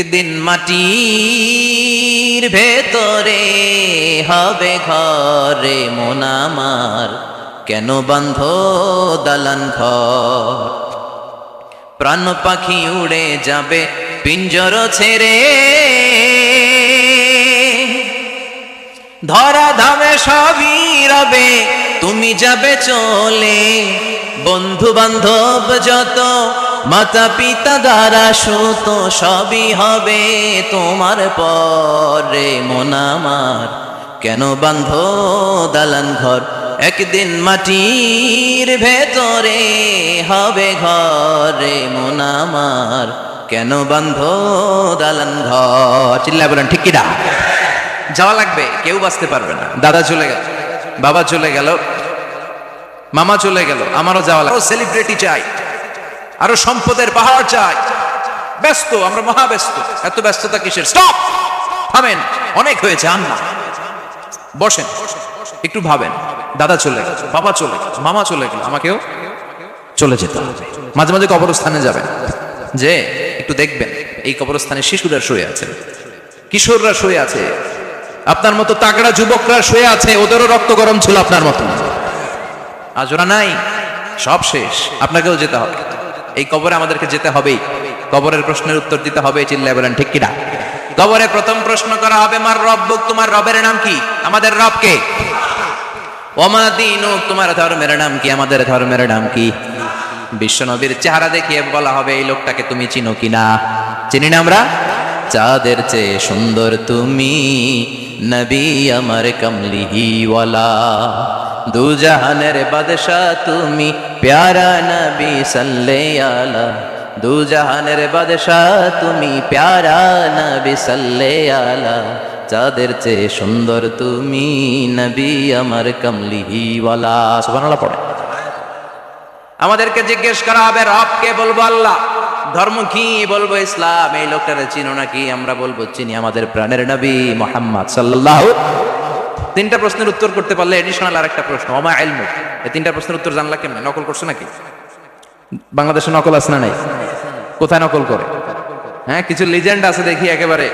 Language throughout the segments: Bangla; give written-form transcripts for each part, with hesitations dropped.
একদিন মাটির ভেতরে হবে ঘরে মন আমার, কেন বান্ধ দালান ঘর? প্রাণ পাখি উড়ে যাবে পিঞ্জর ছেড়ে, ধরা ধামে সবই রবে তুমি যাবে চলে। বন্ধু বান্ধব যত, মাতা পিতা দ্বারা সুত, সবই হবে তোমার পরে মন আমার, কেন বান্ধ দালান ঘর? একদিন মাটির ভেতরে হবে ঘরে মন আমার, কেন বান্ধ দালান ঘর? চিল্লায় বলেন ঠিক কিনা? যাওয়া লাগবে, কেউ বাঁচতে পারবে না। দাদা চলে গেল, বাবা চলে গেল, মামা চলে গেল, আমারও যাওয়া লাগবে। সেলিব্রিটি চাই, আরো সম্পদের পাহাড় চাই। ব্যস্ত, আমরা মহা ব্যস্ত। এত ব্যস্ততা কিসের? স্টপ, থামেন, অনেক হয়েছে, আন না, বসেন, একটু ভাবেন। দাদা চলে গেল, বাবা চলে গেল, মামা চলে গেল, আমাকেও চলে যেতে হবে। মাঝে মাঝে কবরস্থানে যাবেন, যে একটু দেখবেন এই কবরস্থানে শিশুরা শুয়ে আছে, কিশোররা শুয়ে আছে, আপনার মতো তাগড়া যুবকরা শুয়ে আছে, ওদেরও রক্ত গরম ছিল আপনার মতো। আজ ওরা নাই, সব শেষ, আপনাকেও যেতে হবে। এই কবরে আমাদেরকে যেতে হবেই। কবরের প্রশ্নের উত্তর দিতে হবে, চিল্লায় বলেন ঠিক কিনা? কবরে প্রথম প্রশ্ন করা হবে, মার রব্বুক, তোমার রবের নাম কি? আমাদের রব কে? ওমা দীনুক, তোমার ধর্মের নাম কি? আমাদের ধর্মের নাম কি? বিশ্বনবীর চেহারা দেখিয়ে বলা হবে, এই লোকটাকে তুমি চিনো কিনা? চিনি না আমরা? চাঁদের চেয়ে সুন্দর তুমি, নবী আমার কমলিওয়ালা, দু জাহানের বাদশা তুমি, প্যারা নবী সাল্লাল্লাহু আলা, দু জাহানের বাদশা তুমি, প্যারা নবী সাল্লাল্লাহু আলা, চাঁদের চেয়ে সুন্দর তুমি, নবী আমার কমলিওয়ালা। সুবহানাল্লাহ পড়ে। আমাদেরকে জিজ্ঞেস করা হবে, রবকে? বলবো আল্লাহ। ধর্ম কি? বলবো ইসলাম। এই লোকটারে চিনো নাকি? আমরা বলবো চিনি, আমাদের প্রাণের নবী মুহাম্মদ সাল্লাল্লাহু। তিনটা প্রশ্নের উত্তর করতে পারলে এডিশনাল আরেকটা প্রশ্ন, ওমা ইলমুক। এই তিনটা প্রশ্নের উত্তর জানলা কেমনে? নকল করছো নাকি? বাংলাদেশে নকল আছে না নাই? কোথায় নকল করে? হ্যাঁ, কিছু লিজেন্ড আছে দেখি, একেবারে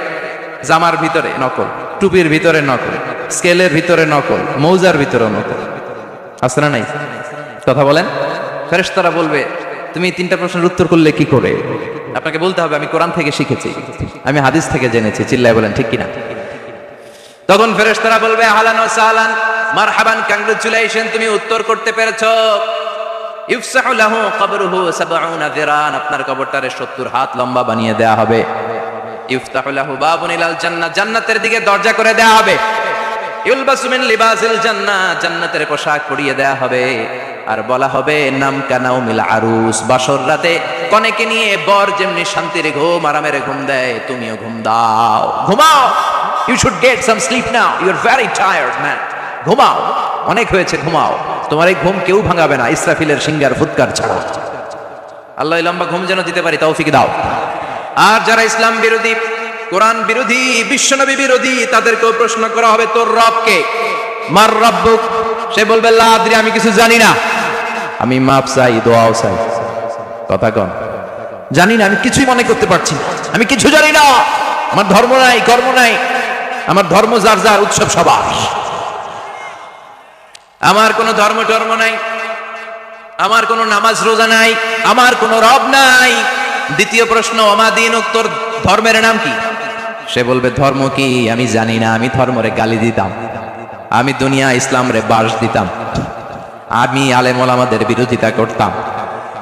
জামার ভিতরে নকল, টুপির ভিতরে নকল, স্কেলের ভিতরে নকল, মৌজার ভিতরে নকল, আছে না নাই? কথা বলেন। ফেরেশতারা বলবে, তুমি তিনটা প্রশ্নের উত্তর করলে কি করে? আপনাকে বলতে হবে, আমি কোরআন থেকে শিখেছি, আমি হাদিস থেকে জেনেছি। চিল্লায় বলেন ঠিক কিনা? তখন ফেরেশতারা বলবে, আহলান ওয়া সাহলান, মারহাবান, কংগ্রাচুলেশন, তুমি উত্তর করতে পেরেছো। ইফসাহু লাহু কবরুহু ৭০ যিরান, আপনার কবরটারে ৭০ হাত লম্বা বানিয়ে দেয়া হবে। ইফতাহু লাহু বাবুন ইলাল জান্নাহ, জান্নাতের দিকে দরজা করে দেয়া হবে। ইউলবাসু মিন লিবাসিল জান্নাহ, জান্নাতের পোশাক পরিয়ে দেয়া হবে। আর বলা হবে, নাম কানাউমিল আরুস, বাসর রাতে কনেকে নিয়ে বর যেমনি শান্তির ঘুম, আরামের ঘুম দেয়, তুমিও ঘুম দাও, ঘুমাও। You should get some sleep now, you are very tired man, ঘুমাও, অনেক হয়েছে, ঘুমাও। তোমার এই ঘুম কেউ ভাঙাবে না, ইসরাফিলের সিঙ্গার ফুৎকার ছাড়া। আল্লাহ লম্বা ঘুম যেন দিতে পারি, তৌফিক দাও। আর যারা ইসলাম বিরোধী, কোরআন বিরোধী, বিশ্বনবী বিরোধী, তাদেরকেও প্রশ্ন করা হবে, তোর রব কে? মার রব্বুক? সে বলবে, লা আদরি, আমি কিছু জানি না, আমি মাপ চাই, দোয়াও চাই। কথা কন, জানি না, আমি কিছুই মনে করতে পারছি না, আমি কিছু জানি না, আমার ধর্ম নাই, কর্ম নাই, আমার ধর্ম যার যার, উৎসব সবার, আমার কোনো ধর্ম টর্ম নাই, আমার কোনো নামাজ রোজা নাই, আমার কোনো রব নাই। দ্বিতীয় প্রশ্ন, ওমা দীনুক, তোর ধর্মের নাম কি? সে বলবে, ধর্ম কি? আমি জানি না, আমি ধর্মরে গালি দিতাম, আমি দুনিয়া ইসলাম রে বাস দিতাম, আমি আলেম ওলামাদের বিরোধিতা করতাম,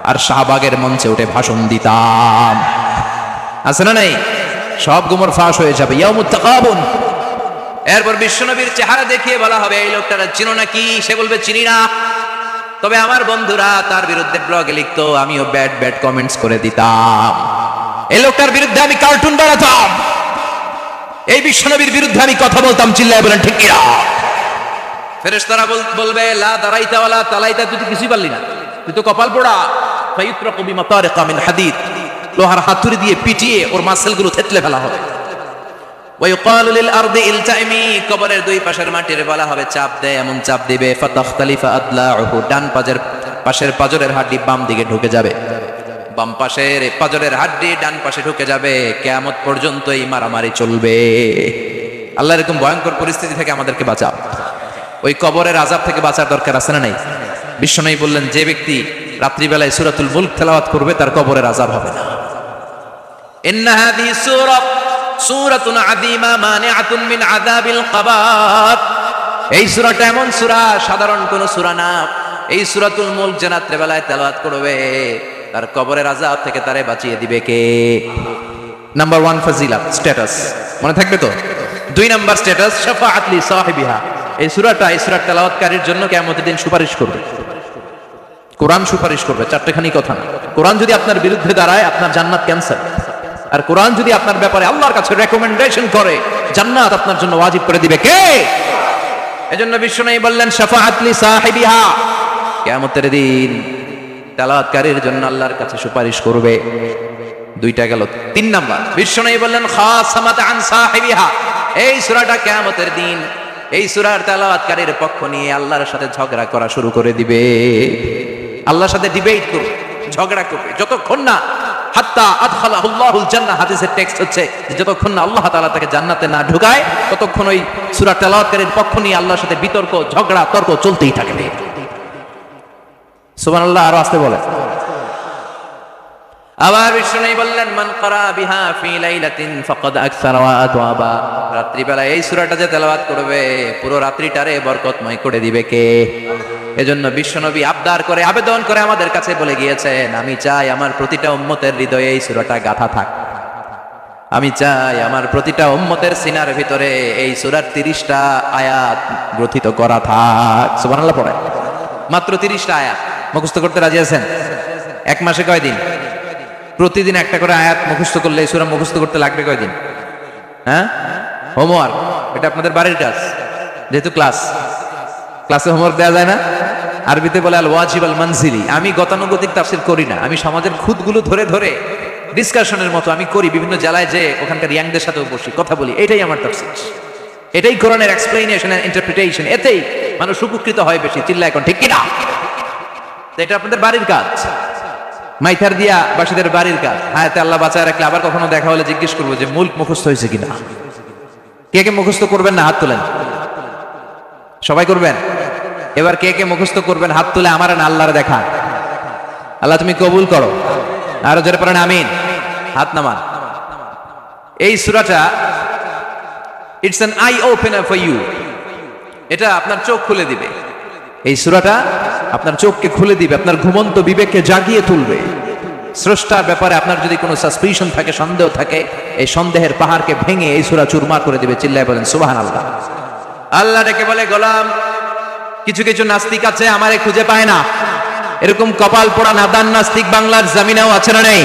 আর শাহবাগের মঞ্চে উঠে ভাষণ দিতাম। আছে না নাই? সব গুমর ফাঁস হয়ে যাবে, ইয়াউমুত তাকাবুন। এরপর বিশ্বনবীর চেহারা দেখিয়ে বলা হবে, এই লোকটারা চিনো নাকি? সে বলবে, চিনি না, তবে আমার বন্ধুরা তার বিরুদ্ধে ব্লগে লিখতো, আমিও ব্যাড ব্যাড কমেন্টস করে দিতাম, এই লোকটার বিরুদ্ধে আমি কার্টুন বানাতাম, এই বিশ্বনবীর বিরুদ্ধে আমি কথা বলতাম। চিল্লায় বলেন ঠিক কিনা? ফেরেশতারা বলবে, লা দারাইতা ওয়ালা তালাইতা, তুই তো কিছুই পারলি না, তুই তো কপাল পোড়া। ফায়ুতরাকু বিমাতারিকা মিন হাদিদ, লোহার হাতুড়ি দিয়ে পিটিয়ে ওর মাসেলগুলো থেতলে ফেলা হবে। ওয়া ইউকালু লিল আরদি ইলতাইমি, কবরের দুই পাশের মাটির বলা হবে চাপ দে, এমন চাপ দিবে, ফাতাখতালিফা আদলাউহু, ডান পাশের পাজরের হাড়ি বাম দিকে ঢুকে যাবে, বাম পাশের পাজরের হাড্ডি ডান পাশে ঢুকে যাবে, কিয়ামত পর্যন্ত এই মারামারি চলবে। আল্লাহ এরকম ভয়ঙ্কর পরিস্থিতি থেকে আমাদেরকে বাঁচাও। ওই কবরের আযাব থেকে বাঁচার দরকার আছে না নাই? বিশ্বনবী বললেন, যে ব্যক্তি রাত্রিবেলায় সূরাতুল মুলক তেলাওয়াত করবে তার কবরের আযাব হবে না। ইন্না হাযিহি সূরাতুন আযীমা মানিআতুন মিন আযাবিল কবর। এই সূরাটা এমন সূরা, সাধারণ কোন সূরা না। এই সূরাতুল মুলক যে রাত্রিবেলায় তেলাওয়াত করবে তার কবরের আযাব থেকে তারে বাঁচিয়ে দিবে কে? নাম্বার 1 ফজিলাত স্ট্যাটাস মনে থাকবে তো। 2 নাম্বার স্ট্যাটাস শাফাআত লি সাহিবিহা। এই সূরার তেলাওয়াতকারীর জন্য কিয়ামতের দিন সুপারিশ করবে। কোরআন সুপারিশ করবে, চারটেখানি কথা না। কোরআন যদি আপনার বিরুদ্ধে দাঁড়ায় আপনার জান্নাত ক্যান্সেল, আর কোরআন যদি আপনার ব্যাপারে আল্লাহর কাছে রেকমেন্ডেশন করে জান্নাত আপনার জন্য ওয়াজিব করে দিবে কে? এজন্য বিশ্বনবী বললেন শাফাআত লি সাহিবিহা, কিয়ামতের দিন তেলাওয়াতকারীর জন্য আল্লাহর কাছে সুপারিশ করবে। 2টা গেল। 3 নাম্বার বিশ্বনবী বললেন খাসামাত আন সাহিবিহা। এই সূরাটা কিয়ামতের দিন এই সূরার তেলাওয়াতকারীর পক্ষ নিয়ে আল্লাহর সাথে ঝগড়া করা শুরু করে দিবে। আল্লাহর সাথে ডিবেট করবে, ঝগড়া করবে, যতক্ষণ না হাত্তা আদখালাহুল্লাহুল জান্নাহ। হাদিসের টেক্সট হচ্ছে যতক্ষণ না আল্লাহ তাআলা তাকে জান্নাতে না ঢুকায় ততক্ষণ ওই সূরা তেলাওয়াতকারীর পক্ষ নিয়ে আল্লাহর সাথে বিতর্ক, ঝগড়া, তর্ক চলতেই থাকবে। সুবহানাল্লাহ। আরো আসতে বলে। আবার বিষ্ণু বললেন মান ক্বারা বিহা ফি লাইলাতিন ফাকাদ আকসারা ওয়া আতওয়াবা। রাত্রিবেলা এই সূরাটা যে তেলাওয়াত করবে পুরো রাত্রিটারে বরকতময় করে দিবে কে? এজন্য বিশ্বনবী আবদার করে, আবেদন করে আমাদের কাছে বলে গিয়েছেন, আমি চাই আমার প্রতিটা উম্মতের হৃদয়ে এই সূরাটা গাঁথা থাক। আমি চাই আমার প্রতিটা উম্মতের সিনার ভিতরে এই সূরার 30টা আয়াত গ্রথিত করা থাক। সুবহানাল্লাহ পড়ে। মাত্র 30টা আয়াত মুখস্থ করতে রাজি আছেন? 1 মাসে কয়দিন? প্রতিদিন একটা করে আয়াত মুখস্থ করলে এই সূরা মুখস্থ করতে লাগবে কয়দিন? হ্যাঁ, হোমওয়ার্ক। এটা আপনাদের বাড়ির কাজ, যেহেতু ক্লাসে হোমওয়ার্ক দেওয়া যায় না। আরবিতে বলে আল ওয়াজিব আল মানজিলি। আমি গতানুগতিক তাফসীর করি না, আমি সমাজের খুঁতগুলো ধরে ধরে ডিসকাশনের মতো আমি করি। বিভিন্ন জেলায় যে ওখানকার ইয়াংদের সাথেও বসি, কথা বলি। এটাই আমার তাফসীর, এটাই কোরআনের এক্সপ্লেনেশন এন্ড ইন্টারপ্রিটেশন। এতেই মানুষ উপকৃত হয় বেশি। চিল্লা এখন ঠিক কিনা? এটা আপনাদের বাড়ির কাজ, মাইথার দিয়া বাসীদের বাড়ির কাজ। হায়াতে আল্লাহ বাঁচায় রাখলে আবার কখনো দেখা হলে জিজ্ঞেস করবো যে মুলক মুখস্থ হয়েছে কিনা। কে কে মুখস্থ করবেন না হাত তোলেন। সবাই করবেন। এবার কে কে মুখস্থ করবেন হাত তুলে আমার না আল্লাহর দেখা। আল্লাহ তুমি কবুল করো। আরো জোরে পড়েন আমিন। হাত নামান। এই সূরাটা it's an eye opener for you. এটা আপনার চোখ খুলে দিবে। এই সূরাটা আপনার চোখকে খুলে দিবে, আপনার ঘুমন্ত বিবেককে জাগিয়ে তুলবে। স্রষ্টার ব্যাপারে আপনার যদি কোনো সাসপিশন থাকে, সন্দেহ থাকে, এই সন্দেহের পাহাড়কে ভেঙে এই সূরা চুরমার করে দিবে। চিল্লায় বলেন সুবহানাল্লাহ। আল্লাহ ডেকে বলে, গোলাম, কিছু কিছু নাস্তিক আছে আমারে খুঁজে পায় না। এরকম কপাল পোড়া নাদান নাস্তিক বাংলার জমিনেও আছে না নেই?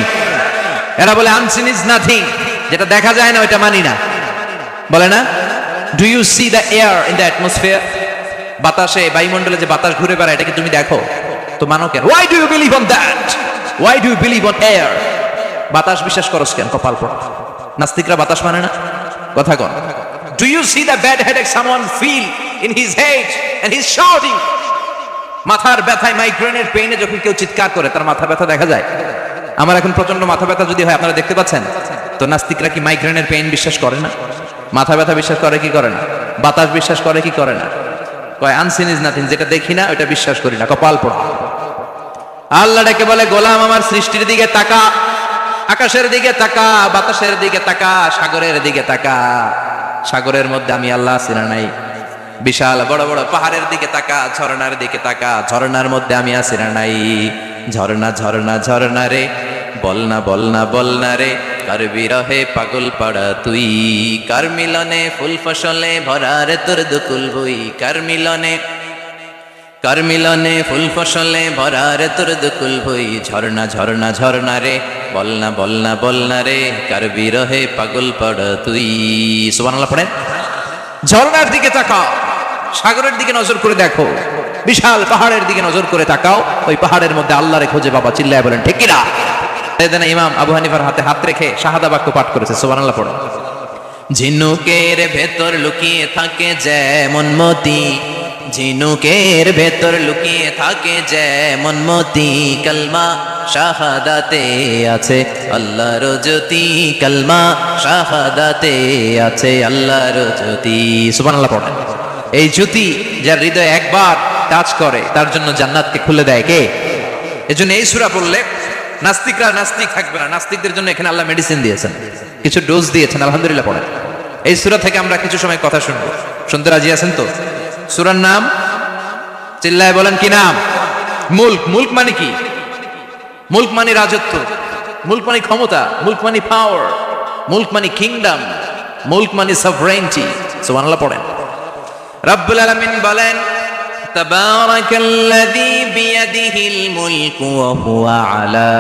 এরা বলে আনসিন ইজ নাথিং, যেটা দেখা যায় না ওইটা মানি না, বলে না? Do you see the air in the atmosphere? বাতাসে, বায়ুমণ্ডলে যে বাতাস ঘুরে বেড়ায় এটাকে তুমি দেখো তো মানো কেন? Why do you believe on that? Why do you believe on air? বাতাস বিশ্বাস করস কেন? কপাল পোড়া নাস্তিকরা বাতাস মানে না। কথা কন। Do you see the bad headache someone feel in his head and he's shouting? মাথার ব্যথায়, মাইগ্রেনের পেইনে যখন কেউ চিৎকার করে তার মাথা ব্যথা দেখা যায়। আমার এখন প্রচন্ড মাথা ব্যথা যদি হয়, আপনারা দেখতে পাচ্ছেন তো, নাস্তিকরা কি মাইগ্রেনের পেইন বিশ্বাস করে না? মাথা ব্যথা বিশ্বাস করে কি করে না? বাতাস বিশ্বাস করে কি করে না? কয় আনসিন ইজ নাথিং, যেটা দেখি না ওটা বিশ্বাস করি না। কপাল পোড়া। আল্লাহ ডেকে বলে, গোলাম আমার সৃষ্টির দিকে তাকা, আকাশের দিকে তাকা, বাতাসের দিকে তাকা, সাগরের দিকে তাকা। সাগরের মধ্যে আমি আল্লাহ আছি না নাই? বিশাল বড় বড় পাহাড়ের দিকে তাকা, ঝর্ণার দিকে তাকা, ঝর্ণার মধ্যে আমি আছি না নাই? ঝর্ণা ঝর্ণা ঝর্ণা রে, বলনা বলনা বলনা রে, কার বিরহে পাগল পাড়া তুই, কার মিলনে ফুল ফসলে ভরা রে তোর দুকুল ভুই, কার মিলনে ফুল ফসলে ভরা রে তোর দুকুল ভুই। ঝর্ণা ঝর্ণা ঝর্ণা রে, বলনা বলনা বলনা রে, কার বিরহে পাগল পাড়া তুই। সুবহানাল্লাহ পড়েন। ঝর্ণার দিকে তাকাও, সাগরের দিকে নজর করে দেখো, বিশাল পাহাড়ের দিকে নজর করে তাকাও, ওই পাহাড়ের মধ্যে আল্লাহরে খোঁজে বাবা। চিল্লায় বলেন ঠিক কিনা? ইমাম আবু হানিফার হাতে হাত রেখে শাহাদা বাক্য পাঠ করেছে। সুবহানাল্লাহ পড়েন। ঝিনুকের ভেতর লুকিয়ে থাকে যেমন মতি, ঝিনুকের ভেতর লুকিয়ে থাকে যেমন মতি, কালমা শাহাদাতে আছে আল্লাহর জ্যোতি, কালমা শাহাদাতে আছে আল্লাহর জ্যোতি। সুবহানাল্লাহ পড়েন। এই জ্যোতি যার হৃদয়ে একবার টাচ করে তার জন্য জান্নাতকে খুলে দেয় কে? এজন্য এই সূরা পড়লে নাস্তিকরা নাস্তিক থাকবে না। নাস্তিকদের জন্য এখানে আল্লাহ মেডিসিন দিয়েছেন, কিছু ডোজ দিয়েছেন। আলহামদুলিল্লাহ পড়েন। এই সূরা থেকে আমরা কিছু সময় কথা শুনবো। শুনতে রাজি আছেন তো? সূরার নাম চিল্লায় বলেন কি নাম? মুলক। মুলক মানে কি? মুলক মানে রাজত্ব, মুলক মানে ক্ষমতা, মুলক মানে পাওয়ার, মুলক মানে কিংডম, মুলক মানে সভরেন্টি। সুবহানাল্লাহ পড়েন। রব্বুল আলামিন বলেন তাবারাকাল্লাযী বিয়াদিহিল মুলকু ওয়া হুয়া আলা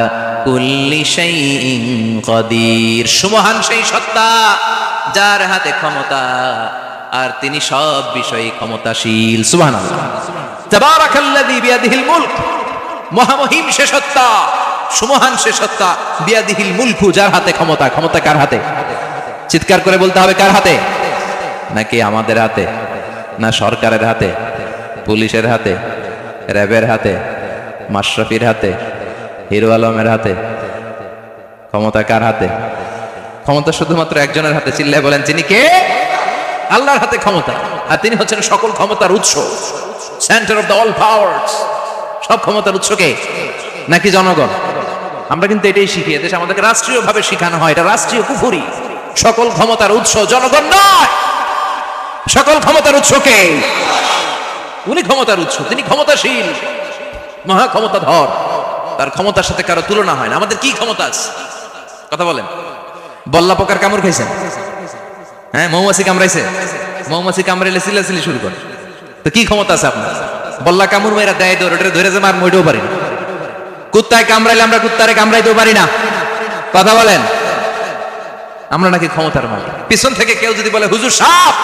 কুল্লি শাইইন কাদির। সুমহান সেই সত্তা যার হাতে ক্ষমতা আর তিনি সব বিষয়ে ক্ষমতাশীল। সুবহানাল্লাহ। তাবারাকাল্লাযী বিয়াদিহিল মুলক, মহামহিম সে সত্তা, সুমহান সে সত্তা, বিয়াদিহিল মুলকু যার হাতে ক্ষমতা। ক্ষমতা কার হাতে? চিৎকার করে বলতে হবে কার হাতে? নাকি আমাদের হাতে, না সরকারের হাতে, পুলিশের হাতে, র্যাবের হাতে, মাশরাফির হাতে, হিরো আলমের হাতে? ক্ষমতা কার হাতে? ক্ষমতা শুধুমাত্র একজনের হাতে। চিল্লায় বলেন তিনি কে? আল্লাহর হাতে ক্ষমতা, আর তিনি হচ্ছেন সকল ক্ষমতার উৎস, centre of the all powers. সব ক্ষমতার উৎস কে? নাকি জনগণ? আমরা কিন্তু এটাই শিখি, এদেশে আমাদেরকে রাষ্ট্রীয়ভাবে শেখানো হয়, এটা রাষ্ট্রীয় কুফরি। সকল ক্ষমতার উৎস জনগণ নয়, সকল ক্ষমতার উৎস কে? উনি ক্ষমতার উৎস, তিনি ক্ষমতাশীল, মহা ক্ষমতাধর, তার ক্ষমতার সাথে কারো তুলনা হয় না। আমাদের কি ক্ষমতা আছে? কথা বলেন। বল্লা পোকার কামড় খাইছেন? হ্যাঁ, মৌমাছি কামড়াইছে? মৌমাছি কামড়াইলে চিল্লাচিল্লি শুরু করে, তো কি ক্ষমতা আছে আপনার? বল্লা কামড় মেয়েরা দেয় দৌড়, ওটা ধরে যে মার মইটাও পারি না। কুত্তায় কামড়াইলে আমরা কুত্তারে কামড়াইতেও পারি না। কথা বলেন। আমরা নাকি ক্ষমতার মালিক। পিছন থেকে কেউ যদি বলে হুজুর সাপ,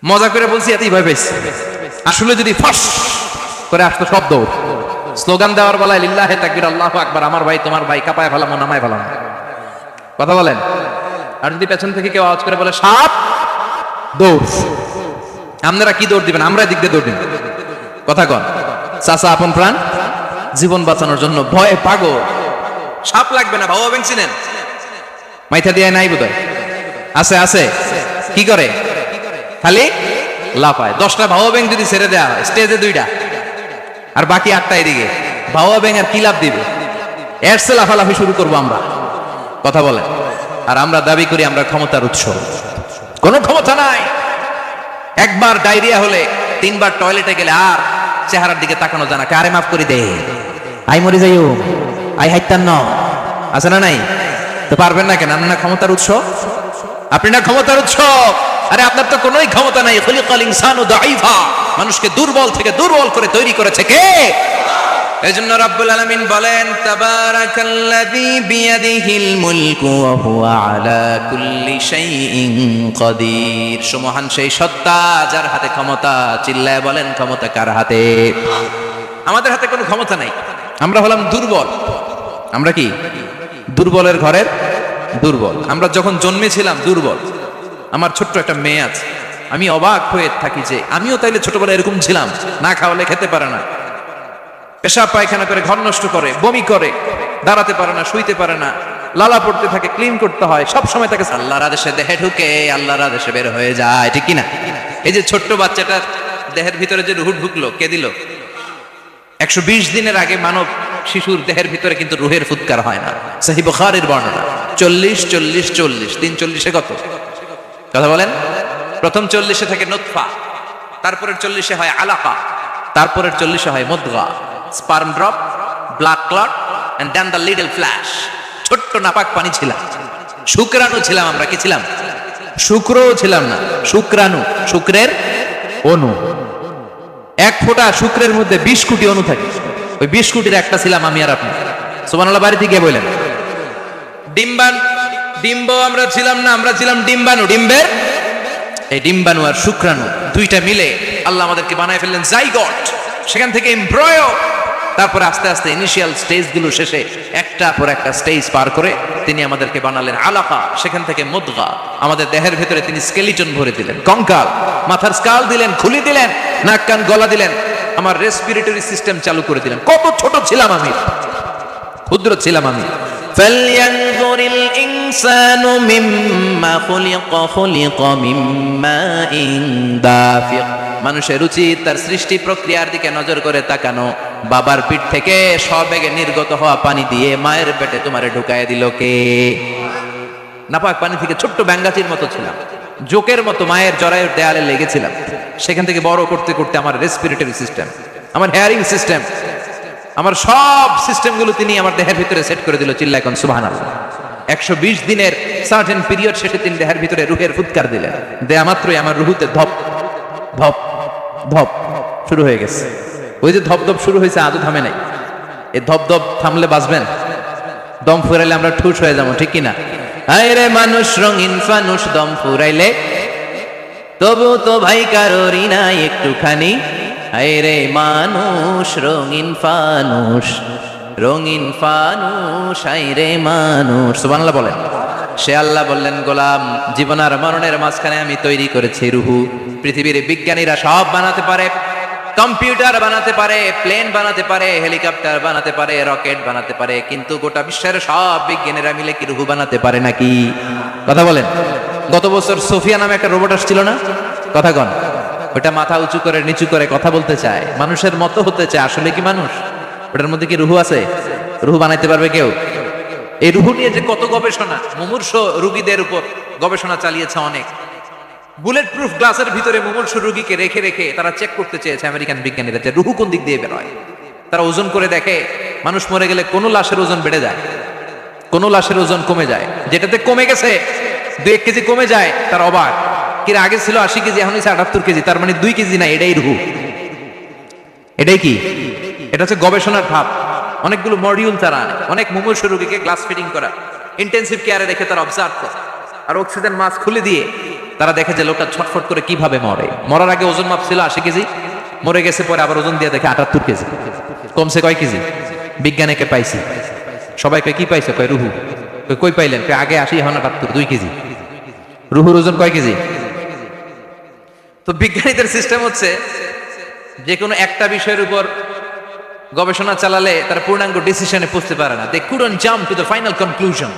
মজা করে বলছি, এতই ভয় পাইছি। আসলে যদি ফাঁস করে আসতো শব্দ, স্লোগান দেওয়ার বলায় লিল্লাহে তাকবীর, আল্লাহু আকবার, আমার ভাই তোমার ভাই, কাপায় ফেলামো নামায় ফেলামো। কথা বলেন। আর যদি পেছন থেকে কেউ আওয়াজ করে বলে সাপ, দৌড়। আপনারা কি দৌড় দিবেন? আমরা দিক দিয়ে দৌড় দিবেন। কথা কন। চাচা আপন প্রাণ জীবন বাঁচানোর জন্য ভয়ে পাগল। সাপ লাগবে না, ভাও চিনেন? মাইথা দিয়ে নাই বোধহয়, আছে আছে। কি করে? খালি লাফায়। 10টা ভাও ব্যাং যদি ছেড়ে দেওয়া হয় স্টেজে 2টা, আর বাকি 8টা এদিকে, ভাও ব্যাং আর কি লাভ দিবে? এর চেয়ে লাফালাফি শুরু করবো আমরা। কথা বলে। আর আমরা দাবি করি আমরা ক্ষমতার উৎস। কোনো ক্ষমতা নাই। একবার ডায়রিয়া হলে 3 বার টয়লেটে গেলে আর চেহারার দিকে তাকানো যায় না। কারে মাফ করে দে, আই মরে যাইও, আই হাইতান ন, আছে না নাই? তো পারবেন না কেন? আপনি না ক্ষমতার উৎস, আপনি না ক্ষমতার উৎস। আরে আপনার তো কোনোই ক্ষমতা নাই। খলিকাল ইনসানু দাঈফা, মানুষকে দুর্বল থেকে দুর্বল করে তৈরি করেছে কে? এজন্য রাব্বুল আলামিন বলেন তাবারাকাল্লাযী বিয়াদিহিল মুলকু ওয়া হুয়া আলা কুল্লি শাইইন কাদির। সুমহান সেই সত্তা যার হাতে ক্ষমতা। চিল্লায় বলেন ক্ষমতা কার হাতে? আমাদের হাতে কোনো ক্ষমতা নাই। আমরা হলাম দুর্বল। আমরা কি? দুর্বলের ঘরের দুর্বল। আমরা যখন জন্মেছিলাম দুর্বল। আমার ছোট্ট একটা মেয়ে আছে, আমি অবাক হয়ে থাকি যে আমিও তাইলে ছোটবেলায় এরকম ছিলাম। না খাওয়ালে খেতে পারে না, পেশাব পায়খানা করে, ঘর নষ্ট করে, বমি করে, দাঁড়াতে পারে না, শুইতে পারে না, লালা পড়তে থাকে, ক্লিন করতে হয়, সব সময় তাকে আল্লাহর আদেশে দেহে ঢুকে, আল্লাহর আদেশে বের হয়ে যায়। ঠিক কিনা? এই যে ছোট্ট বাচ্চাটার দেহের ভিতরে যে রুহ ঢুকলো, কে দিল? 120 দিনের আগে মানব শিশুর দেহের ভিতরে কিন্তু রুহের ফুৎকার হয় না। সহিহ বুখারীর বর্ণনা। 40 40 40 3 কত? কথা বলেন। প্রথম 40 থেকে নুতফা, তারপরের 40 হয় আলাকা, তারপরের 40 হয় মুদগা, sperm drop, blood clot, and then the little flesh. ছোট্ট নাপাক পানি ছিলাম, শুক্রাণু ছিলাম আমরা। কি ছিলাম? শুক্রও ছিলাম না, শুক্রাণু, শুক্রের অণু। 1 ফোঁটা শুক্রের মধ্যে 20 কোটি অণু থাকে। ওই 20 কোটির একটা ছিলাম আমি আর আপনি। সুবহানাল্লাহ। বাড়িতে গিয়ে বলেন। ডিম্ব আমরা ছিলাম না, আমরা ছিলাম ডিম্বাণু। ডিম্বের এই ডিম্বাণু আর শুক্রাণু দুইটা মিলে আল্লাহ আমাদেরকে বানায় ফেললেন জাইগট। সেখান থেকে এমব্রয়ো, তারপরে আস্তে আস্তে ইনিশিয়াল স্টেজগুলো শেষে একটা পর একটা স্টেজ পার করে তিনি আমাদেরকে বানালেন আলাকা, সেখান থেকে মুদগা, আমাদের দেহের ভেতরে তিনি স্কেলিটন ভরে দিলেন, কঙ্কাল, মাথার স্কাল দিলেন, খুলি দিলেন, নাক কান গলা দিলেন, আমার রেসপিরেটরি সিস্টেম চালু করে দিলেন। কত ছোট ছিলাম আমি, ক্ষুদ্র ছিলাম আমি। فلينظر الإنسان مما خلق من ماء دافق। মানুষের উচিত তার সৃষ্টি প্রক্রিয়ার দিকে নজর করে তাকানো। বাবার পিঠ থেকে সবেগে নির্গত হওয়া পানি দিয়ে মায়ের পেটে তোমারে ঢুকায় দিল কে? নাপাক পানি থেকে ছোট্ট ব্যাঙ্গাচির মতো ছিলাম, জোকের মতো মায়ের জরায়ুর দেয়ালে লেগেছিলাম। সেখান থেকে বড় করতে করতে আমার রেসপিরেটরি সিস্টেম, আমার হেয়ারিং সিস্টেম, আমার সব সিস্টেমগুলো তিনি আমার দেহের ভিতরে সেট করে দিল। চিল্লায় কোন সুবহানাল্লাহ। 120 দিনের সার্টেন পিরিয়ড শেষে তিনি দেহের ভিতরে রুহের ফুৎকার দিলেন। দেয়া মাত্রই আমার রুহুতে ধপ ধপ ধপ শুরু হয়ে গেছে। ওই যে ধপ ধপ শুরু হয়েছে, আজও থামে নাই। এই ধপ ধপ থামলে বাঁচবেন? দম ফুরাইলে আমরা ঠুস হয়ে যাবো, ঠিক কিনা? হায় রে মানুষ রঙিন ফানুষ, দম ফুরাইলে তবু তো ভাই কারোরই নাই একটুখানি। হায় রে মানুষ রঙিন ফানুষ, রঙিন ফানুষ, হায় রে মানুষ। সুবহানাল্লাহ বলেন। সে আল্লাহ বললেন, গোলাম, জীবন আর মরণের মাঝখানে আমি তৈরি করেছি রুহু। পৃথিবীর বিজ্ঞানীরা সব বানাতে পারে, কম্পিউটার বানাতে পারে, প্লেন বানাতে পারে, হেলিকপ্টার বানাতে পারে, রকেট বানাতে পারে, কিন্তু গোটা বিশ্বের সব বিজ্ঞানীরা মিলে কি রুহু বানাতে পারে নাকি? কথা বলেন। গত বছর সোফিয়া নামে একটা রোবট আসছিল না? কথা কন। ওটা মাথা উঁচু করে নিচু করে কথা বলতে চায়, মানুষের মতো হতে চায়। আসলে কি মানুষ? ওটার মধ্যে কি রুহু আছে? রুহু বানাইতে পারবে কেউ? এই রুহু নিয়ে যে কত গবেষণা, মুমূর্ষ রোগীদের উপর গবেষণা চালিয়েছে অনেক। বুলেট প্রুফ গ্লাসের ভিতরে মুমূর্ষ রোগীকে রেখে রেখে তারা চেক করতে চেয়েছে আমেরিকান বিজ্ঞানীরা যে রুহু কোন দিক দিয়ে বেরোয়। তারা ওজন করে দেখে, মানুষ মরে গেলে কোনো লাশের ওজন বেড়ে যায়, কোনো লাশের ওজন কমে যায়। যেটাতে কমে গেছে 2-1 কেজি কমে যায়, তার অবাক। কিরা আগে ছিল 80 কেজি, এখন হচ্ছে 78 কেজি, তার মানে 2 কেজি না, এটাই রুহু। এটাই কি? এটা হচ্ছে গবেষণার ভাব। অনেকগুলো মডিউল তারা আনে, অনেক মুমূর্ষ রোগীকে গ্লাস ফিটিং করা, ইন্টেনসিভ কেয়ারে রেখে তারা অবজার্ভ করে, আর অক্সিজেন মাস্ক খুলে দিয়ে তারা দেখে যে লোকটা ছটফট করে কিভাবে মরে। মরার আগে ওজন মাপ ছিল 80 কেজি, মরে গেছে পরে আবার ওজন দিয়ে দেখে 78 কেজি। কমছে কয় কেজি? বিজ্ঞানীকে পাইছি। সবাইকে কি পাইছে? কয় রুহু। কই পাইলেন? আগে 80, এখন 78, 2 কেজি। রুহুর ওজন কয় কেজি? তো বিজ্ঞানীদের সিস্টেম হচ্ছে যে কোনো একটা বিষয়ের উপর গবেষণা চালালে তারা পূর্ণাঙ্গ ডিসিশনে পৌঁছতে পারে না। They couldn't jump to the final conclusion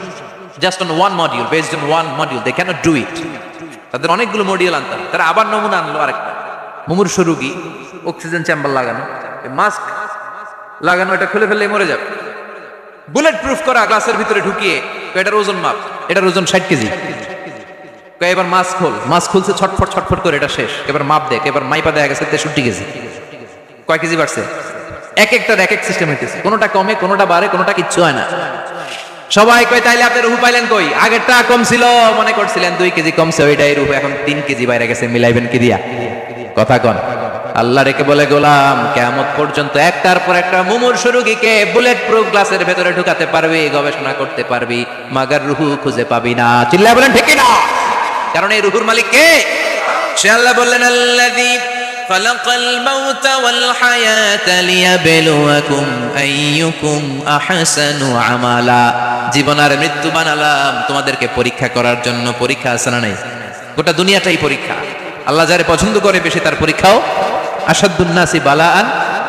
just on one module, based on one module. They cannot do it. তাদের অনেকগুলো মডিউল আনতাম। তারা আবার নমুনা আনলো আরেকটা। মুমূর্ষ রোগী, অক্সিজেন চেম্বার লাগানো, মাস্ক লাগানো, এটা খুলে ফেললে মরে যাবে। বুলেট প্রুফ করা গ্লাসের ভিতরে ঢুকিয়ে এটার ওজন মাপ, এটার ওজন 60 কেজি। এবার মাস্ক খোল, মাস্ক খুলছে, ছটফট ছটফট করে এটা শেষ। এবার মাপ দেখ, এবার মাইপা দেখা গেছে 63 কেজি। কয় কেজি বাড়ছে? এক একটার এক এক সিস্টেম হইতেছে, কোনোটা কমে, কোনোটা বাড়ে, কোনোটা কিচ্ছু হয় না। সবাই কয় তাইলে আপনি রুহু পাইলেন কই? আগেরটা কম ছিল, মনে করছিলেন 2 কেজি কমছে, ওইটাই রুহু, এখন 3 কেজি বাইরে গেছে, মিলাইবেন কি দিয়া? কথা কন। আল্লাহ রেখে বলে, গোলাম, কিয়ামত পর্যন্ত একটার পর একটা মুমূর্ষ রোগীকে বুলেট প্রুফ গ্লাসের ভেতরে ঢুকাতে পারবি, গবেষণা করতে পারবি, মাগার রুহু খুঁজে পাবি না। চিল্লায় বলেন ঠিক না? কারণ এই রুহুর মালিক কে? সে আল্লাহ বললেন, আল্লাযী খালাকাল মাউতা ওয়াল হায়াতা লিয়াবলুয়াকুম আইয়ুকুম আহসানু আমালা। জীবন আর মৃত্যু বানালাম তোমাদেরকে পরীক্ষা করার জন্য। পরীক্ষা আছে না নাই? গোটা দুনিয়াটাই পরীক্ষা। আল্লাহ যারে পছন্দ করে বেশি তার পরীক্ষাও। আশাদ্দুন নাসি বালাআন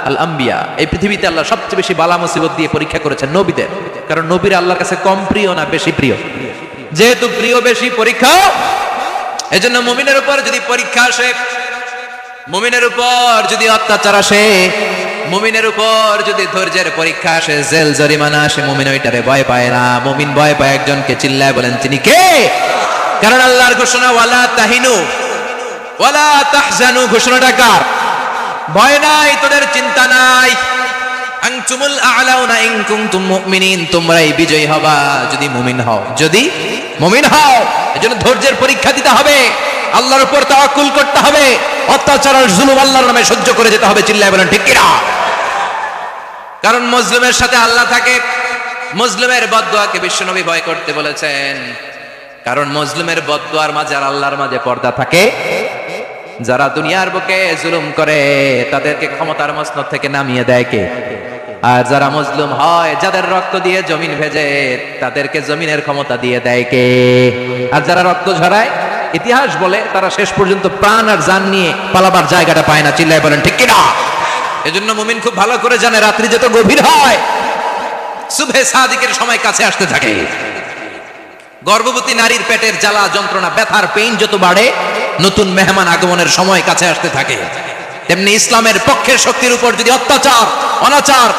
আল আম্বিয়া। এই পৃথিবীতে আল্লাহ সবচেয়ে বেশি বালা মুসিবত দিয়ে পরীক্ষা করেছেন নবীদের। কারণ নবীরা আল্লাহর কাছে কম প্রিয় না বেশি প্রিয়? যেহেতু প্রিয় বেশি, পরীক্ষা। এজন্য মুমিনের উপর যদি পরীক্ষা আসে, মুমিনের উপর যদি অত্যাচার আসে, মুমিনের উপর যদি ধৈর্যের পরীক্ষা আসে, জেল জরিমানা আসে, মুমিন ওইটারে ভয় পায় না। মুমিন ভয় পায় একজনকে। চিল্লায় বলেন তিনি কে? কারণ আল্লাহর ঘোষণা, ওয়ালা তাহিনু ওয়ালা তাহজানু। ঘোষণাটা কার? ভয় নাই, তোদের চিন্তা নাই। আনতুমুল আ'লাউনা ইন কুনতুম মুমিনিন। তোমরাই বিজয়ী হবা যদি মুমিন হও, যদি মুমিন হও। এজন্য ধৈর্যের পরীক্ষা দিতে হবে, আল্লাহর উপর তাওয়াক্কুল করতে হবে, অত্যাচার আর জুলুম আল্লাহর নামে সহ্য করে যেতে হবে। চিল্লায় বলেন ঠিক কিনা? কারণ মুসলিমের সাথে আল্লাহ থাকে। মুসলিমের বদদুয়াকে বিশ্বনবী ভয় করতে বলেছেন। কারণ মুসলিমের বদদুয়ার মাঝে আর আল্লাহর মাঝে পর্দা থাকে। যারা দুনিয়ার বুকে জুলুম করে তাদেরকে ক্ষমতার মসনদ থেকে নামিয়ে দেয় কে? আর যারা মজলুম হয়, যাদের রক্ত দিয়ে জমিন ভেজে, তাদেরকে জমিনের ক্ষমতা দিয়ে দেয় কে? আর যারা রক্ত ঝরায়, ইতিহাস বলে তারা শেষ পর্যন্ত প্রাণ আর জান নিয়ে পালাবার জায়গাটা পায় না। চিল্লায় বলেন ঠিক কিনা? এজন্য মুমিন খুব ভালো করে জানে রাত্রি যত গভীর হয়, সুবহে সাদিকের সময় কাছে আসতে থাকে। গর্ভবতী নারীর পেটের জ্বালা যন্ত্রণা, ব্যথার পেইন যত বাড়ে, নতুন মেহমান আগমনের সময় কাছে আসতে থাকে। তেমনি ইসলামের পক্ষের শক্তির উপর যদি অত্যাচার, অনাচার,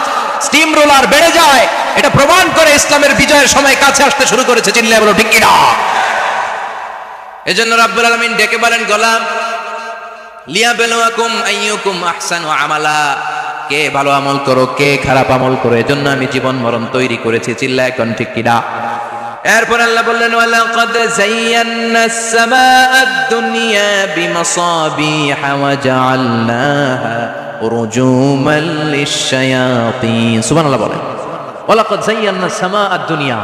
স্টিম রোলার বেড়ে যায়, এটা প্রমাণ করে ইসলামের বিজয়ের সময় কাছে আসতে শুরু করেছে। চিল্লায় বলো ঠিক কিনা? এজন্য রাব্বুল আলামিন ডেকে বলেন, গোলাম লিয়াবলুয়াকুম আইয়ুকুম আহসানু আমালা, কে ভালো আমল করো, কে খারাপ আমল করো, এজন্য আমি জীবন মরণ তৈরি করেছি। চিল্লায় কোন ঠিক কিনা? এরপর আল্লাহ বললেন, ওয়ালাকাদ যায়্যানাস সামাআদ দুনিয়া বিমাসাবিহা ওয়া জাআলনাহা রুজুমান লিশ-শায়াতিন। সুবহানাল্লাহ বলেন। ওয়ালাকাদ যায়্যানাস সামাআদ দুনিয়া।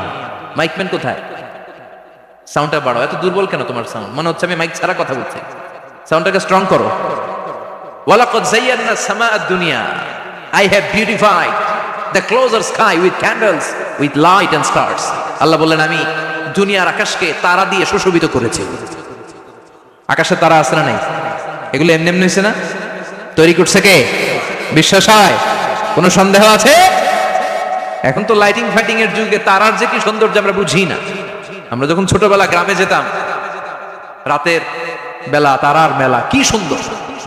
মাইকম্যান কোথায়? সাউন্ডটা বাড়াও। এত দুর্বল কেন তোমার সাউন্ড? মনে হচ্ছে আমি মাইক ছাড়া কথা বলছি। সাউন্ডটাকে স্ট্রং করো। ওয়ালাকাদ যায়্যানাস সামাআদ দুনিয়া, I have beautified the closer sky with candles, with light and stars. আল্লাহ বললেন, আমি দুনিয়ার আকাশকে তারা দিয়ে সুশোভিত করেছি। আকাশে তারা আছে না নাই? এগুলো এমনি এমনি হয়েছে না? তৈরি করছে কে? বিশ্বাস হয়? কোনো সন্দেহ আছে? এখন তো লাইটিং ফাইটিং এর যুগে তারার যে কি সৌন্দর্য আমরা বুঝি না। আমরা যখন ছোটবেলা গ্রামে যেতাম, রাতের বেলা তারার মেলা, কি সুন্দর,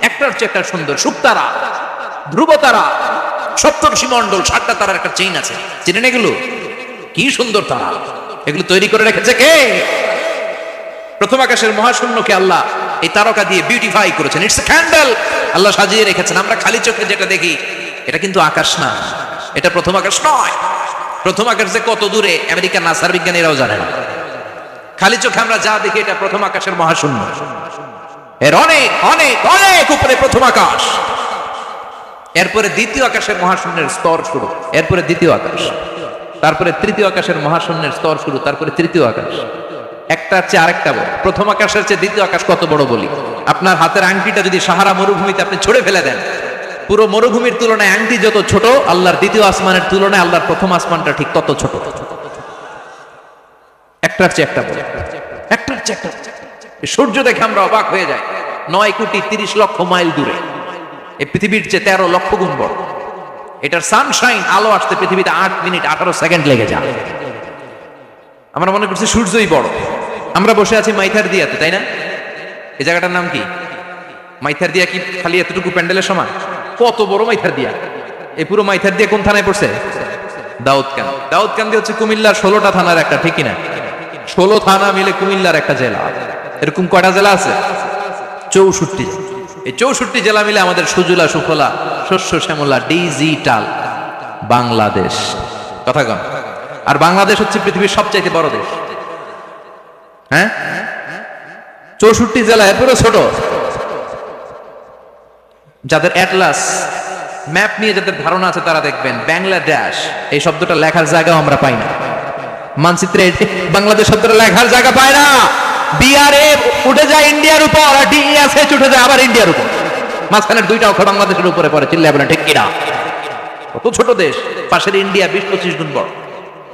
একটার চেয়ে একটা সুন্দর। শুকতারা, ধ্রুব তারা, সপ্তর্ষি মণ্ডল, 7টা তারার একটা চেইন আছে, চিনেন এগুলো? কি সুন্দর তারা! এগুলো তৈরি করে রেখেছে কে? প্রথম আকাশের মহাশূন্যকে আল্লাহ এই তারকা দিয়ে বিউটিফাই করেছেন। It's a candle. আল্লাহ সাজিয়ে রেখেছেন। আমরা খালি চোখে যেটা দেখি, এটা কিন্তু আকাশ না, এটা প্রথম আকাশ নয়। প্রথম আকাশ যে কত দূরে আমেরিকার নাসার বিজ্ঞানীরাও জানে না। খালি চোখে আমরা যা দেখি, এটা প্রথম আকাশের মহাশূন্য। এর অনেক অনেক অনেক উপরে প্রথম আকাশ। এরপরে দ্বিতীয় আকাশের মহাশূন্যের স্তর শুরু, এরপরে দ্বিতীয় আকাশ, তারপরে তৃতীয় আকাশের মহাশূন্যের স্তর শুরু, তারপরে তৃতীয় আকাশ। একটার চেয়ে আরেকটা বড়। প্রথম আকাশের চেয়ে দ্বিতীয় আকাশ কত বড় বলি? আপনার হাতের আংটিটা যদি সাহারা মরুভূমিতে আপনি ছুঁড়ে ফেলে দেন, পুরো মরুভূমির তুলনায় আংটি যত ছোট, আল্লাহর দ্বিতীয় আসমানের তুলনায় আল্লাহর প্রথম আসমানটা ঠিক তত ছোট। একটার চেয়ে একটা বড়, একটার চেয়ে একটা। সূর্য দেখে আমরা অবাক হয়ে যাই, 9,30,00,000 মাইল দূরে। এই পৃথিবীর চেয়ে 13 লক্ষ গুণ বড়। এটার সানশাইন, আলো আসতে পৃথিবীতে 8 মিনিট 18 সেকেন্ড লেগে যায়। আমরা মনে করছি সূর্যই বড়। আমরা বসে আছি মাইথার দিয়াতে, তাই না? এই জায়গাটার নাম কি? মাইথার দিয়া। কি খালি এতটুকু প্যান্ডেলের সমান? কত বড় মাইথার দিয়া! এই পুরো মাইথার দিয়া কোন থানায় পড়ছে? দাউদকান্দি। দাউদকান্দি হচ্ছে কুমিল্লার 16টা থানার একটা, ঠিক না? 16 থানা মিলে কুমিল্লার একটা জেলা। এরকম কয়টা জেলা আছে? 64। এই 64 জেলা মিলে আমাদের সুজলা সুফলা, শস্য শ্যামলা, ডিজিটাল বাংলাদেশ। কথা কন। আর বাংলাদেশ হচ্ছে পৃথিবীর সবচাইতে বড় দেশ। হ্যাঁ, 64 জেলা, এরপরে ছোট। যাদের অ্যাটলাস ম্যাপ নিয়ে যাদের ধারণা আছে, তারা দেখবেন বাংলাদেশ এই শব্দটা লেখার জায়গাও আমরা পাই না। মানচিত্রে বাংলাদেশ শব্দটা লেখার জায়গা পায় না। বিআরএফ উঠে যায় ইন্ডিয়ার উপর, আর ডিএসএইচ উঠে যায় আবার ইন্ডিয়ার উপর। মাঝখানের 2টা অক্ষর বাংলাদেশের উপরে পড়ে। চিল্লায় বলেন ঠিক কিনা? কত ছোট দেশ। পাশের ইন্ডিয়া 20-25 গুণ বড়।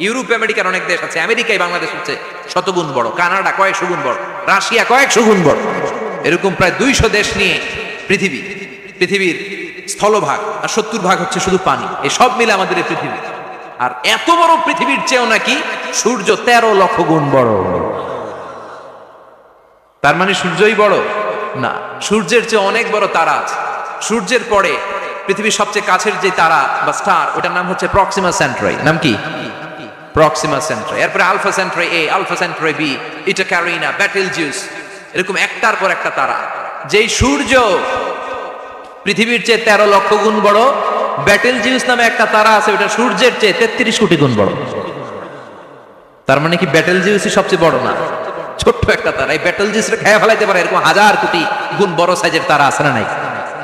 ইউরোপ আমেরিকার অনেক দেশ আছে, আমেরিকায় বাংলাদেশ হচ্ছে 100 গুণ বড়, কানাডা কয়েকশো গুণ বড়, রাশিয়া কয়েকশো গুণ বড়। এরকম প্রায় 200 দেশ নিয়ে পৃথিবীর স্থলভাগ, আর 70% হচ্ছে শুধু পানি। এই সব মিলে আমাদের এই পৃথিবী। আর এত বড় পৃথিবীর চেয়েও নাকি সূর্য 13 লক্ষ গুণ বড়। তার মানে সূর্যই বড় না, সূর্যের চেয়ে অনেক বড় তারা আছে। সূর্যের পরে পৃথিবীর সবচেয়ে কাছের যে তারা বা স্টার, ওটার নাম হচ্ছে প্রক্সিমা সেন্ট্রাই। নাম কি? প্রক্সিমা সেন্ট্রাই। এরপরে আলফা সেন্ট্রাই এ, আলফা সেন্ট্রাই বি, ইটা ক্যারিনা, বেটেলজিউস, এরকম একটার পর একটা তারা। যেই সূর্য পৃথিবীর চেয়ে 13 লক্ষ গুণ বড়, বেটেলজিউস নামে একটা তারা আছে, ওটা সূর্যের চেয়ে 33 কোটি গুণ বড়। তার মানে কি বেটেলজিউসই সবচেয়ে বড় না? ছোট্ট একটা তারা। এই বেটেলজিউসকে খেয়ে ফেলাইতে পারে এরকম 1000 কোটি গুণ বড় সাইজের তারা আছে না নাই?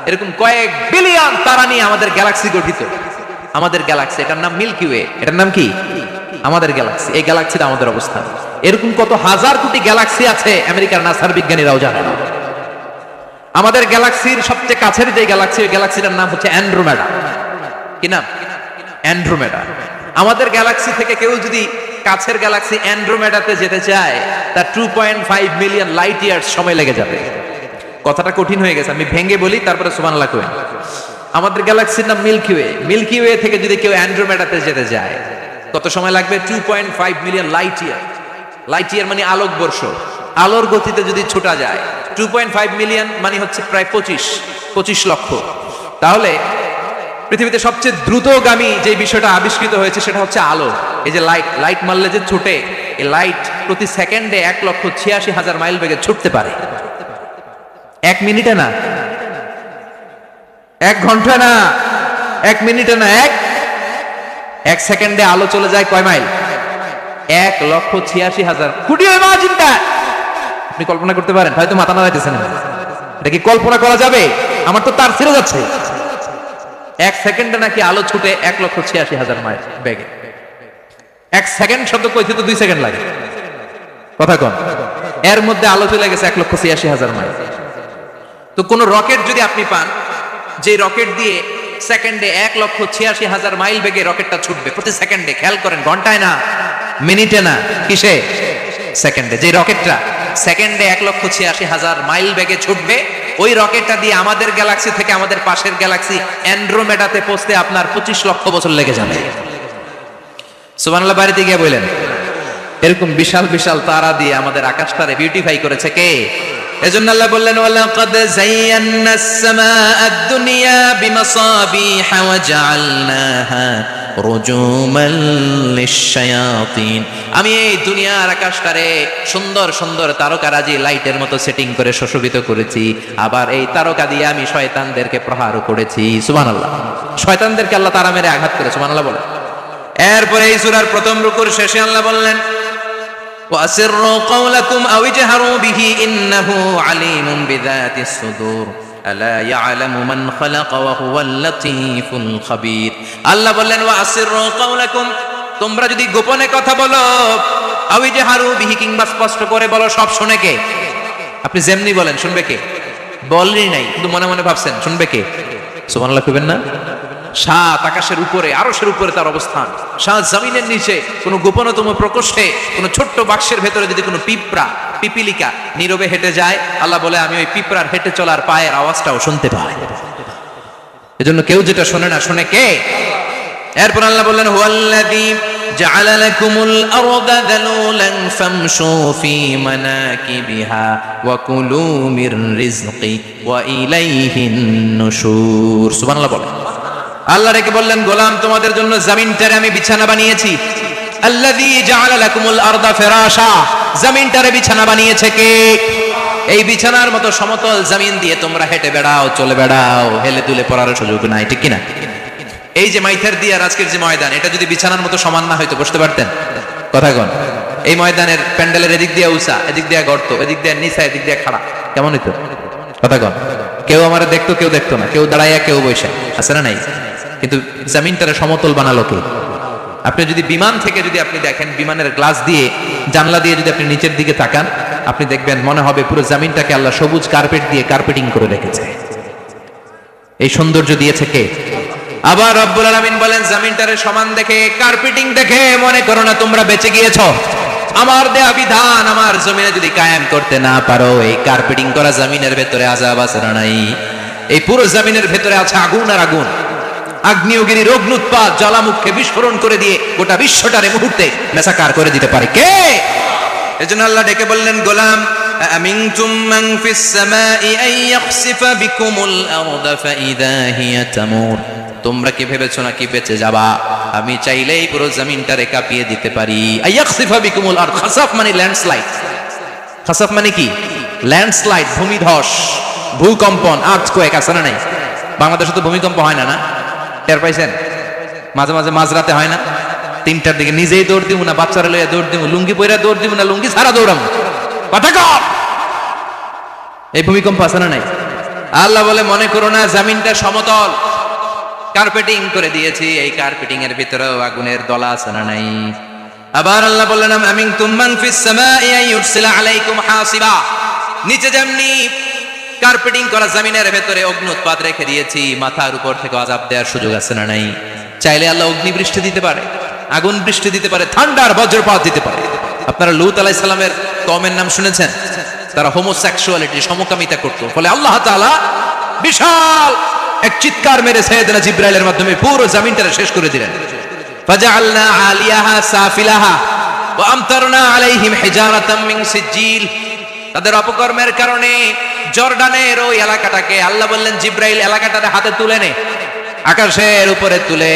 এরকম কয়েক বিলিয়ন তারা নিয়ে আমাদের গ্যালাক্সি গঠিত। আমাদের গ্যালাক্সি, এটার নাম মিল্কি ওয়ে। এটার নাম কি? আমাদের গ্যালাক্সি। এই গ্যালাক্সিতে আমাদের অবস্থান। এরকম কত হাজার কোটি গ্যালাক্সি আছে, আমেরিকার নাসার বিজ্ঞানীরাও জানে না। আমাদের গ্যালাক্সির সবচেয়ে কাছের যে গ্যালাক্সি, ওই গ্যালাক্সিটার নাম হচ্ছে অ্যান্ড্রোমেডা। কি নাম? অ্যান্ড্রোমেডা। আমাদের গ্যালাক্সি থেকে কেউ যদি কাছের গ্যালাক্সি অ্যান্ড্রোমেডাতে যেতে চায়, তার 2.5 মিলিয়ন লাইট ইয়ার্স সময় লেগে যাবে। কথাটা কঠিন হয়ে গেছে, আমি ভেঙে বলি, তারপরে সুবহানাল্লাহ কই। আমাদের গ্যালাক্সির নাম মিল্কি ওয়ে। মিল্কি ওয়ে থেকে যদি কেউ অ্যান্ড্রোমেডাতে যেতে যায়, কত সময় লাগবে? 2.5 million light year. Light year মানে আলোকবর্ষ। আলোর গতিতে যদি ছোটা যায়, 2.5 মিলিয়ন মানে হচ্ছে প্রায় 25 লক্ষ। তাহলে পৃথিবীতে সবচেয়ে দ্রুতগামী যে বিষয়টা আবিষ্কৃত হয়েছে সেটা হচ্ছে আলো। এই যে লাইট মারলে যে ছুটে, এই লাইট প্রতি সেকেন্ডে 1,86,000 মাইল বেগে ছুটতে পারে। 1 মিনিটে না, 1 ঘন্টা না, 1 মিনিটে না, 1 সেকেন্ডে আলো চলে যায় কয় মাইল? 1,86,000। আপনি কল্পনা করতে পারেন? হয়তো মাথা নাড়াইতেছেন। এটা কি কল্পনা করা যাবে? আমার তো তার ছিঁড়ে যাচ্ছে। 1 সেকেন্ডে নাকি আলো ছুটে 1,86,000 মাইল বেগে। 1 সেকেন্ড শব্দ কইতে তো 2 সেকেন্ড লাগে। কথা কন। এর মধ্যে আলো চলে গেছে 1,86,000 মাইল। তো কোন রকেট যদি আপনি পান, যে রকেট দিয়ে সেকেন্ডে 1,86,000 মাইল বেগে রকেটটা ছুটবে প্রতি সেকেন্ডে, খেয়াল করেন, ঘন্টায় না, মিনিটে না, কিসে? সেকেন্ডে। যে রকেটটা সেকেন্ডে 1,86,000 মাইল বেগে ছুটবে, ওই রকেটটা দিয়ে আমাদের গ্যালাক্সি থেকে আমাদের পাশের গ্যালাক্সি অ্যান্ড্রোমেডাতে পৌঁছতে আপনার 25 লক্ষ বছর লেগে যাবে। সুবহানাল্লাহ বাড়িতে গিয়ে বললেন। এরকম বিশাল বিশাল তারা দিয়ে আমাদের আকাশটারে বিউটিফাই করেছে কে? এজন্য আল্লাহ বললেন, ওয়ালাকাদ যায়্যানাস সামাআদ দুনিয়া বিমাসাবিহা ওয়া জাআলনাহা রুজুমান লিশ-শায়াতিন। আমি এই দুনিয়ার আকাশটারে সুন্দর সুন্দর তারকারাজি লাইটের মতো সেটিং করে সুশোভিত করেছি। আবার এই তারকা দিয়ে আমি শয়তানদেরকে প্রহার করেছি। সুবহানাল্লাহ। শয়তানদেরকে আল্লাহ তারা মেরে আঘাত করে। সুবহানাল্লাহ বলেন। এরপরে এই সূরার প্রথম রুকুর শেষে আল্লাহ বললেন, وَأَسِرُّوا قَوْلَكُمْ أَوْ اجْهَرُوا بِهِ إِنَّهُ عَلِيمٌ بِذَاتِ الصُّدُورِ أَلَا يَعْلَمُ مَنْ خَلَقَ وَهُوَ اللَّطِيفُ الْخَبِيرُ। আল্লাহ বললেন, وَأَسِرُّوا قَوْلَكُمْ, তোমরা যদি গোপনে কথা বলো, أَوْ اجْهَرُوا بِهِ, কিংবা স্পষ্ট করে বলো, সব শুনে কে? আপনি যেমনি বলেন শুনবে কে? বলেনই নাই, কিন্তু মনে মনে ভাবছেন শুনবে কে? সুবহানাল্লাহ কইবেন না? সাত আকাশের উপরে, আরশের উপরে তার অবস্থান, সাত জমিনের নিচে কোন গোপনতম প্রকোষ্ঠে, কোন ছোট্ট বাক্সের ভেতরে যদি কোনো পিপিলিকা নীরবে হেঁটে যায়, আল্লাহ বলে আমি ওই পিঁপড়ার হেঁটে চলার পায়ের আওয়াজটাও শুনতে পাই। এজন্য কেউ যেটা শোনে না, শোনে কে? এরপর আল্লাহ বললেন, হুয়াল্লাযী জাআলা লাকুমুল আরদা যালুলান ফামশু ফি মানাকিবিহা ওয়া কুলু মির রিজকি ওয়া ইলাইহিন নুশুর। সুবহানাল্লাহ বলেন। আল্লাহ রেখে বললেন, গোলাম, তোমাদের জন্য জমিনটারে আমি বিছানা বানিয়েছি। আল্লাযী জাআলা লাকুমুল আরদা ফিরাশা, জমিনটারে বিছানা বানিয়েছে কে? এই বিছানার মতো সমতল জমিন দিয়ে তোমরা হেঁটে বেড়াও, চলে বেড়াও, হেলে দুলে পড়ার সুযোগ নাই, ঠিক কিনা? এই যে মাইথার দিয়ে আজকের যে ময়দান, এটা যদি বিছানার মতো সমান না হয়তো বসতে পারতেন? কথা কন। এই ময়দানের প্যান্ডেলের এদিক দিয়ে উঁচা, এদিক দিয়ে গর্ত, এদিক দিয়ে নিচা, এদিক দিয়ে খাড়া, কেমন হইতো? কথা কন। কেউ আমার দেখতো, কেউ দেখতো না, কেউ দাঁড়াইয়া, কেউ বসে, আছে না নাই? কিন্তু জমিনটারে সমতল বানালো কে? আপনি যদি বিমান থেকে যদি আপনি দেখেন, বিমানের গ্লাস দিয়ে, জানলা দিয়ে যদি আপনি নিচের দিকে তাকান, আপনি দেখবেন মনে হবে পুরো জমিনটাকে আল্লাহ সবুজ কার্পেট দিয়ে কার্পেটিং করে রেখেছে। এই সৌন্দর্য দিয়েছে কে? আবার রব্বুল আলামিন বলেন, জমিনটারে সমান দেখে, কার্পেটিং দেখে মনে করো না তোমরা বেঁচে গিয়েছো। আমার দেয়া বিধান আমার জমিনে যদি কায়েম করতে না পারো, এই কার্পেটিং করা জমিনের ভেতরে আযাব আছে না নাই? এই পুরো জমিনের ভেতরে আছে আগুন আর আগুন। আগ্নেয়গিরির অগ্নুৎপাত জ্বালামুখে বিস্ফোরণ করে দিয়ে গোটা বিশ্বটারে মুহূর্তে মেসাকার করে দিতে পারে কে? এজন্য আল্লাহ ডেকে বললেন, গোলাম, আমিনতুম মান ফিস সামাই আন ইয়াখসিফা বিকুমুল আরদা ফাইদা হিয়া তামুর। তোমরা কি ভেবেছো নাকি বেঁচে যাবা? আমি চাইলেই পুরো জমিনটারে কাঁপিয়ে দিতে পারি। আন ইয়াখসিফা বিকুমুল আরদ, খাসাফ মানে ল্যান্ডস্লাইড। খাসাফ মানে কি? ল্যান্ডস্লাইড, ভূমিধস, ভূকম্পন, আর্থকোয়েক, আছে না নাই? বাংলাদেশে তো ভূমিকম্প হয় না, না? টের পাইছেন? মাঝে মাঝে মাঝরাতে হয় না? 3টার দিকে নিজেই দৌড় দিব না, বাচ্চারা লইয়া দৌড় দিব, লুঙ্গি পইরা দৌড় দিব না, লুঙ্গি ছাড়া দৌড়াম। কথা কম। এই ভূমিকম্প আছে না নাই? আল্লাহ বলে, মনে করো না জমিনটা সমতল, কার্পেটিং করে দিয়েছি, এই কার্পেটিং এর ভিতরেও আগুনের দলা আছে না নাই? আবার আল্লাহ বললেন, আমিনতুম মান ফিস সামাই আন ইউরসিলা আলাইকুম হাসিবা। নিচে যেমনি কার্পেটিং করা জমিনের ভেতরে অগ্নুৎপাত রেখে দিয়েছি, মাথার উপর থেকে আযাব দেওয়ার সুযোগ আছে না নাই? চাইলে আল্লাহ অগ্নিবৃষ্টি দিতে পারে, আগুন বৃষ্টি দিতে পারে, থান্ডার বজ্রপাত দিতে পারে। আপনারা লূত আলাইহিস সালামের কওমের নাম শুনেছেন? তারা হোমোসেক্সুয়ালিটি, সমকামিতা করত। ফলে আল্লাহ তাআলা বিশাল এক চিৎকার মেরে সাইয়েদনা জিবরাইলের মাধ্যমে পুরো জমিনটা শেষ করে দিলেন। ফাজআলনা আলিয়াহা সাফিলাহা ওয়া আমতারনা আলাইহিম হিজারাতাম মিন সিজিল। তাদের অপকর্মের কারণে জর্ডানের ওই এলাকাটাকে আল্লাহ বললেন, জিবরাইল এলাকাটারে হাতে তুলে নে, আকাশের উপরে তুলে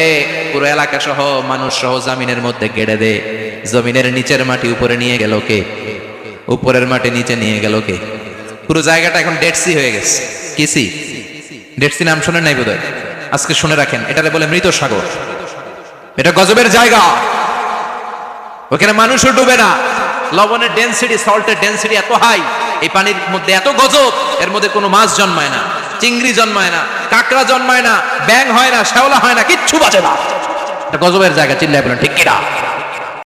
পুরো এলাকা সহ মানুষ সহ জমিনের মধ্যে গেড়ে দে। জমিনের নিচের মাটি উপরে নিয়ে গেল কে? উপরের মাটি নিচে নিয়ে গেল কে? পুরো জায়গাটা এখন ডেড সি হয়ে গেছে। কি সি? ডেড সি নাম শুনেন নাই বোধহয়? আজকে শুনে রাখেন, এটারে বলে মৃত সাগর। এটা গজবের জায়গা, ওখানে মানুষও ডুবে না। লবণের ডেনসিটি, সল্টের ডেনসিটি এত হাই, এই পানির মধ্যে এত গজব, এর মধ্যে কোনো মাছ জন্মায় না, চিংড়ি জন্মায় না, কাঁকড়া জন্মায় না, ব্যাং হয় না, শ্যাওলা হয় না, কিচ্ছু বাঁচে না। এটা গজবের জায়গা। চিল্লায় বলেন ঠিক কিনা?